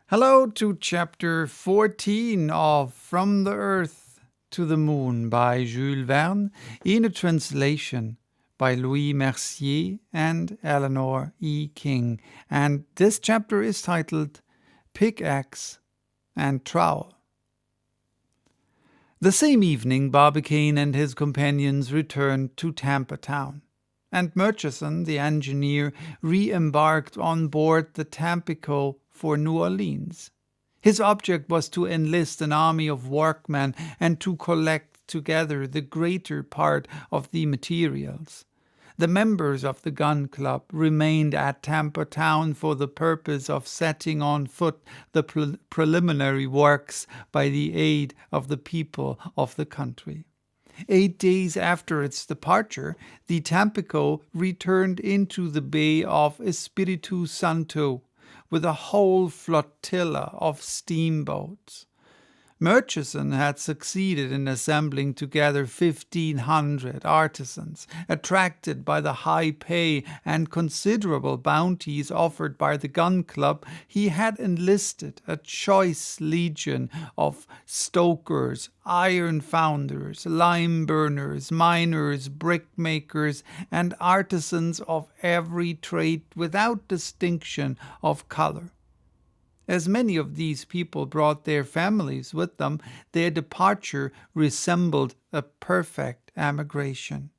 Hello to chapter 14 of From the Earth to the Moon by Jule Verne, in a translation by Louis Mercier and Eleanor E. King. And this chapter is titled Pickaxe and Trowel. The same evening, Barbicane and his companions returned to Tampa Town, and Murchison, the engineer, re-embarked on board the Tampico for New Orleans. His object was to enlist an army of workmen and to collect together the greater part of the materials. The members of the gun club remained at Tampa Town for the purpose of setting on foot the preliminary works by the aid of the people of the country. 8 days after its departure, the Tampico returned into the Bay of Espiritu Santo with a whole flotilla of steamboats. Murchison had succeeded in assembling together 1,500 artisans, attracted by the high pay and considerable bounties offered by the gun club. He had enlisted a choice legion of stokers, iron founders, lime burners, miners, brickmakers, and artisans of every trade without distinction of color. As many of these people brought their families with them, their departure resembled a perfect emigration.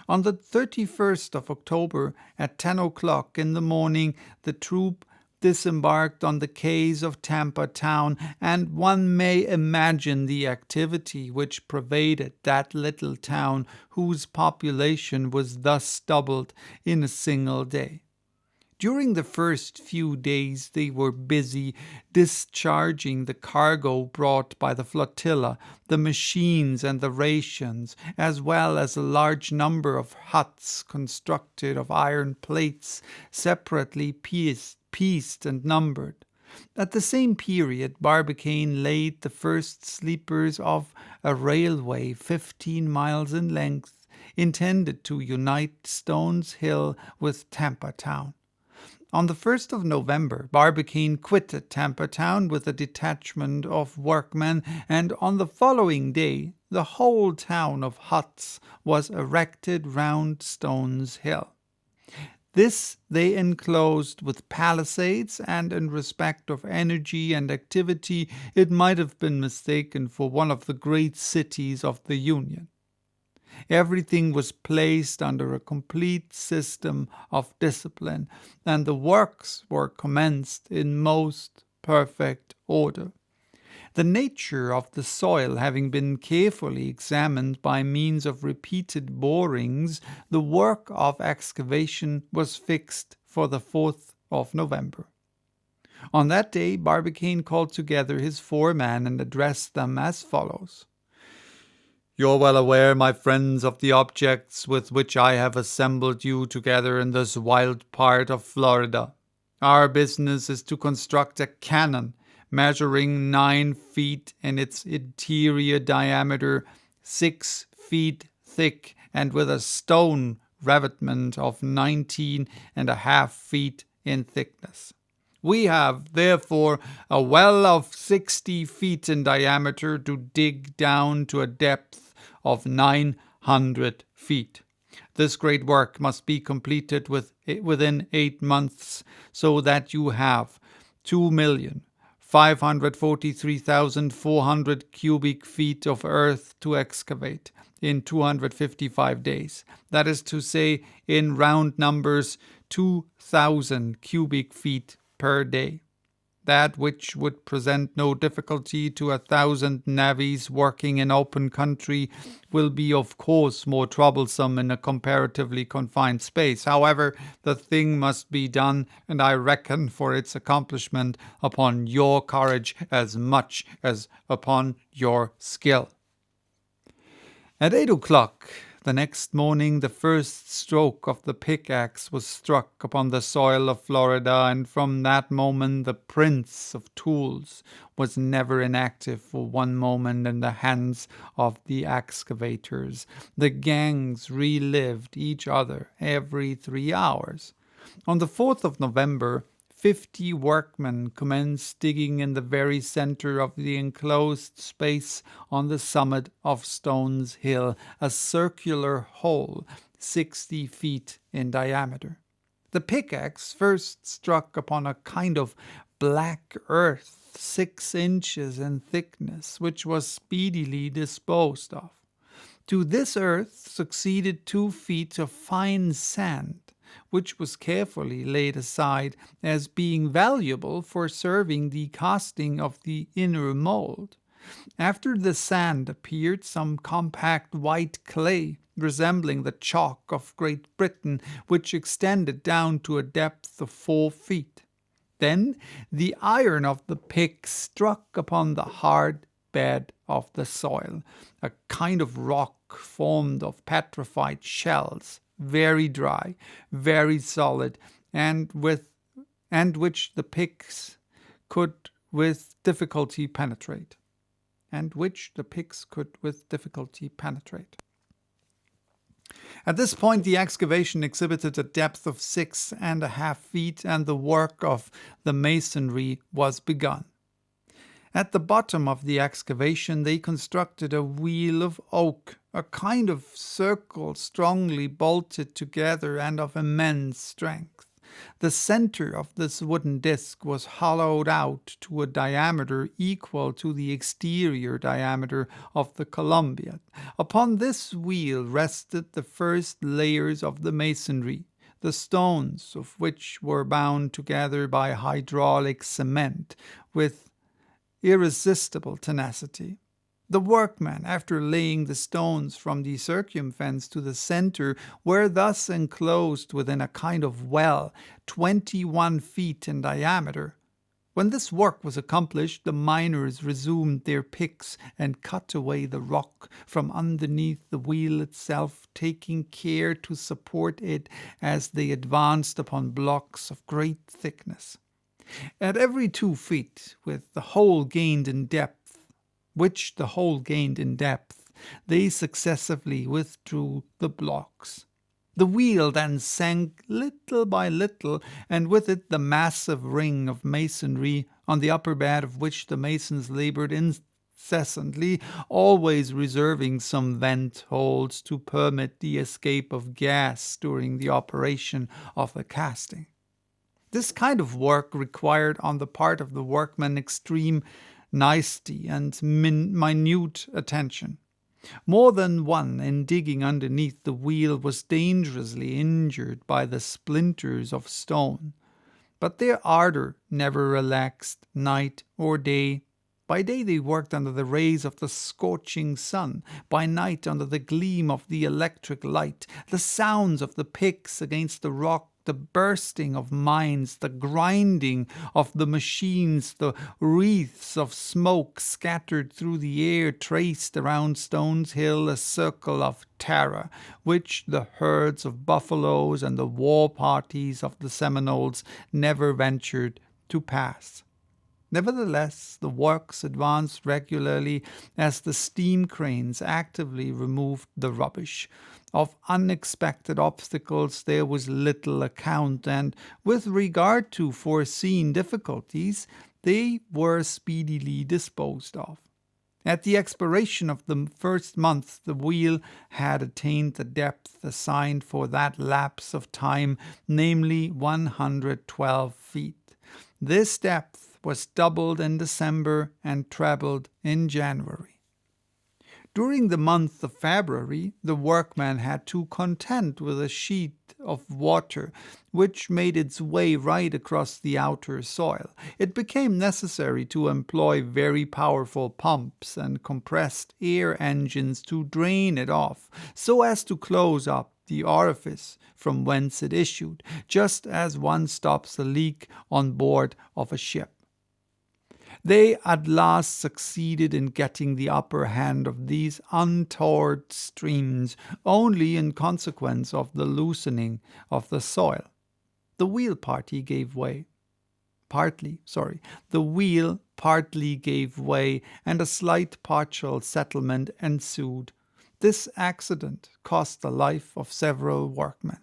On the 31st of October, at 10 o'clock in the morning, the troop disembarked on the quays of Tampa Town, and one may imagine the activity which pervaded that little town, whose population was thus doubled in a single day. During the first few days they were busy discharging the cargo brought by the flotilla, the machines and the rations, as well as a large number of huts constructed of iron plates, separately pieced and numbered. At the same period, Barbicane laid the first sleepers of a railway 15 miles in length, intended to unite Stones Hill with Tampa Town. On the 1st of November, Barbicane quitted Tampa Town with a detachment of workmen, and on the following day the whole town of huts was erected round Stones Hill. This they enclosed with palisades, and in respect of energy and activity it might have been mistaken for one of the great cities of the Union. Everything was placed under a complete system of discipline, and the works were commenced in most perfect order. The nature of the soil having been carefully examined by means of repeated borings, the work of excavation was fixed for the 4th of November. On that day, Barbicane called together his 4 men and addressed them as follows. "You're well aware, my friends, of the objects with which I have assembled you together in this wild part of Florida. Our business is to construct a cannon measuring 9 feet in its interior diameter, 6 feet thick, and with a stone revetment of 19.5 feet in thickness. We have, therefore, a well of 60 feet in diameter to dig down to a depth of 900 feet. This great work must be completed within 8 months, so that you have 2,543,400 cubic feet of earth to excavate in 255 days. That is to say, in round numbers, 2,000 cubic feet per day. That which would present no difficulty to 1,000 navvies working in open country will be of course more troublesome in a comparatively confined space. However, the thing must be done, and I reckon for its accomplishment upon your courage as much as upon your skill." At 8 o'clock the next morning, the first stroke of the pickaxe was struck upon the soil of Florida, and from that moment the prince of tools was never inactive for one moment in the hands of the excavators. The gangs relived each other every 3 hours. On the 4th of November, 50 workmen commenced digging in the very center of the enclosed space on the summit of Stones Hill, a circular hole 60 feet in diameter. The pickaxe first struck upon a kind of black earth 6 inches in thickness, which was speedily disposed of. To this earth succeeded 2 feet of fine sand, which was carefully laid aside as being valuable for serving the casting of the inner mold. After the sand appeared some compact white clay, resembling the chalk of Great Britain, which extended down to a depth of 4 feet. Then the iron of the pick struck upon the hard bed of the soil, a kind of rock formed of petrified shells, very dry, very solid, and which the picks could with difficulty penetrate. At this point, the excavation exhibited a depth of 6.5 feet, and the work of the masonry was begun. At the bottom of the excavation, they constructed a wheel of oak, a kind of circle strongly bolted together and of immense strength. The center of this wooden disc was hollowed out to a diameter equal to the exterior diameter of the Columbia. Upon this wheel rested the first layers of the masonry, the stones of which were bound together by hydraulic cement with irresistible tenacity. The workmen, after laying the stones from the circumference to the center, were thus enclosed within a kind of well, 21 feet in diameter. When this work was accomplished, the miners resumed their picks and cut away the rock from underneath the wheel itself, taking care to support it as they advanced upon blocks of great thickness. At every 2 feet, which the hole gained in depth, they successively withdrew the blocks. The wheel then sank little by little, and with it the massive ring of masonry, on the upper bed of which the masons labored incessantly, always reserving some vent holes to permit the escape of gas during the operation of the casting. This kind of work required on the part of the workmen extreme nicety and minute attention. More than one, in digging underneath the wheel, was dangerously injured by the splinters of stone. But their ardor never relaxed, night or day. By day they worked under the rays of the scorching sun, by night under the gleam of the electric light. The sounds of the picks against the rock, the bursting of mines, the grinding of the machines, the wreaths of smoke scattered through the air traced around Stones Hill a circle of terror, which the herds of buffaloes and the war parties of the Seminoles never ventured to pass. Nevertheless, the works advanced regularly as the steam cranes actively removed the rubbish. Of unexpected obstacles there was little account, and with regard to foreseen difficulties, they were speedily disposed of. At the expiration of the first month, the wheel had attained the depth assigned for that lapse of time, namely 112 feet. This depth was doubled in December and trebled in January. During the month of February, the workman had to contend with a sheet of water which made its way right across the outer soil. It became necessary to employ very powerful pumps and compressed air engines to drain it off, so as to close up the orifice from whence it issued, just as one stops a leak on board of a ship. They at last succeeded in getting the upper hand of these untoward streams only in consequence of the loosening of the soil. The wheel partly gave way, and a slight partial settlement ensued. This accident cost the life of several workmen.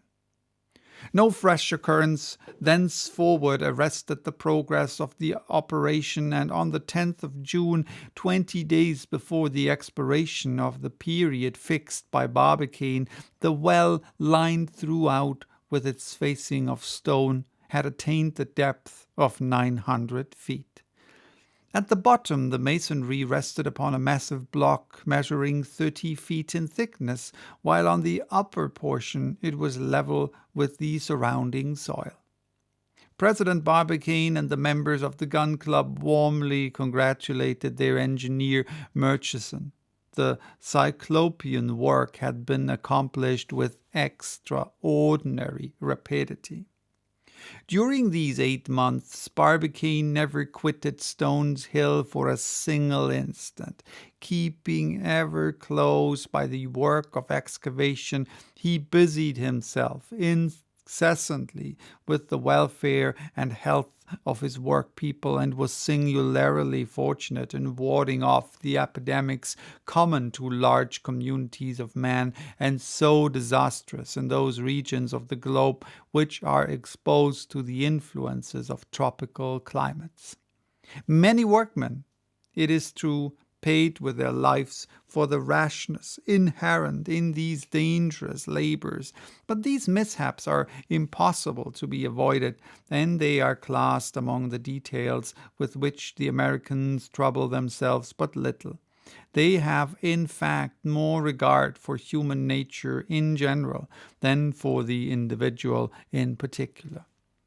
No fresh occurrence thenceforward arrested the progress of the operation, and on the 10th of June, 20 days before the expiration of the period fixed by Barbicane, the well, lined throughout with its facing of stone, had attained the depth of 900 feet. At the bottom, the masonry rested upon a massive block measuring 30 feet in thickness, while on the upper portion it was level with the surrounding soil. President Barbicane and the members of the gun club warmly congratulated their engineer Murchison. The cyclopean work had been accomplished with extraordinary rapidity. During these 8 months, Barbicane never quitted Stones Hill for a single instant. Keeping ever close by the work of excavation, he busied himself incessantly with the welfare and health of his workpeople, and was singularly fortunate in warding off the epidemics common to large communities of men, and so disastrous in those regions of the globe which are exposed to the influences of tropical climates. Many workmen, it is true, paid with their lives for the rashness inherent in these dangerous labors, but these mishaps are impossible to be avoided, and they are classed among the details with which the Americans trouble themselves but little. They have, in fact, more regard for human nature in general than for the individual in particular.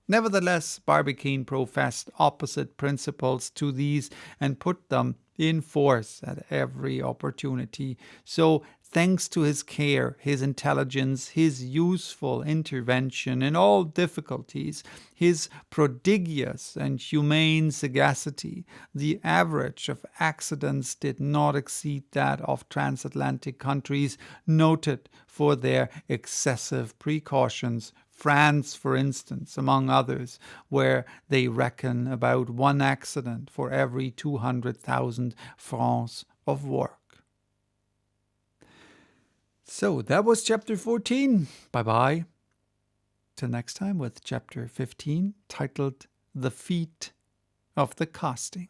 Nevertheless, Barbicane professed opposite principles to these and put them in force at every opportunity. So, thanks to his care, his intelligence, his useful intervention in all difficulties, his prodigious and humane sagacity, the average of accidents did not exceed that of transatlantic countries noted for their excessive precautions. France, for instance, among others, where they reckon about 1 accident for every 200,000 francs of work. So that was chapter 14. Bye-bye. Till next time with chapter 15, titled The Feat of the Casting.